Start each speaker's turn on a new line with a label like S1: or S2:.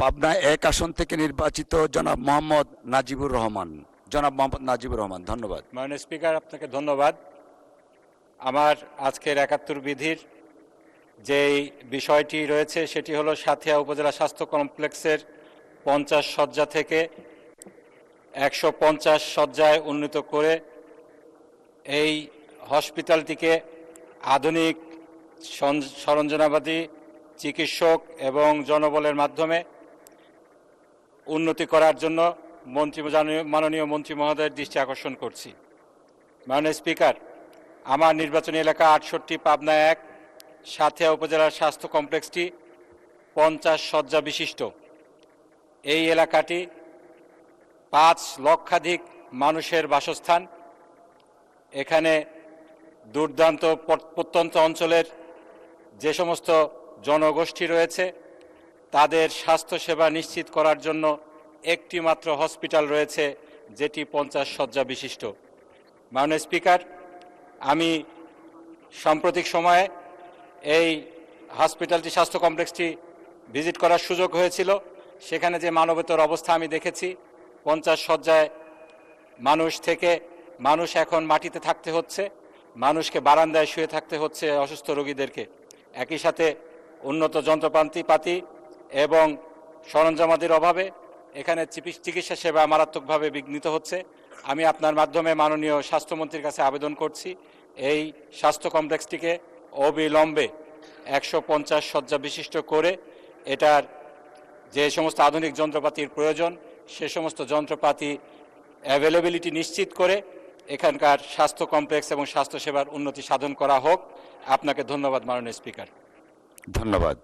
S1: পাবনা 1 আসন থেকে নির্বাচিত জনাব মোহাম্মদ নাজিবুর রহমান। ধন্যবাদ।
S2: মাননীয় স্পিকার, আপনাকে ধন্যবাদ। আমার আজকের ৭১ বিধির যেই বিষয়টি রয়েছে সেটি হলো সাঁথিয়া উপজেলা স্বাস্থ্য কমপ্লেক্সের 50 শয্যা থেকে 150 শয্যায় উন্নীত করে এই হসপিটালটিকে আধুনিক সরঞ্জামাদি, চিকিৎসক এবং জনবলের মাধ্যমে উন্নতি করার জন্য মাননীয় মন্ত্রী মহোদয়ের দৃষ্টি আকর্ষণ করছি। মাননীয় স্পিকার, আমার নির্বাচনী এলাকা 68 পাবনা 1 সাঁথিয়া উপজেলার স্বাস্থ্য কমপ্লেক্সটি 50 শয্যা বিশিষ্ট। এই এলাকাটি 5 লক্ষাধিক মানুষের বাসস্থান। এখানে দুর্দান্ত প্রত্যন্ত অঞ্চলের যে সমস্ত জনগোষ্ঠী রয়েছে তাদের স্বাস্থ্যসেবা নিশ্চিত করার জন্য একটি মাত্র হসপিটাল রয়েছে, যেটি 50 শয্যা বিশিষ্ট। মাননীয় স্পিকার, আমি সাম্প্রতিক সময়ে এই হসপিটালটি, স্বাস্থ্য কমপ্লেক্সটি ভিজিট করার সুযোগ হয়েছিল। সেখানে যে মানবেতর অবস্থা আমি দেখেছি, 50 শয্যায় মানুষ এখন মাটিতে থাকতে হচ্ছে, মানুষকে বারান্দায় শুয়ে থাকতে হচ্ছে অসুস্থ রোগীদেরকে। একই সাথে উন্নত যন্ত্রপাতি এবং সরঞ্জামাদির অভাবে এখানে চিকিৎসা সেবা মারাত্মকভাবে বিঘ্নিত হচ্ছে। আমি আপনার মাধ্যমে মাননীয় স্বাস্থ্যমন্ত্রীর কাছে আবেদন করছি, এই স্বাস্থ্য কমপ্লেক্সটিকে অবিলম্বে 150 শয্যা বিশিষ্ট করে এটার যে সমস্ত আধুনিক যন্ত্রপাতির প্রয়োজন সে সমস্ত যন্ত্রপাতি অ্যাভেলেবিলিটি নিশ্চিত করে এখানকার স্বাস্থ্য কমপ্লেক্স এবং স্বাস্থ্যসেবার উন্নতি সাধন করা হোক। আপনাকে ধন্যবাদ মাননীয় স্পিকার।
S1: ধন্যবাদ।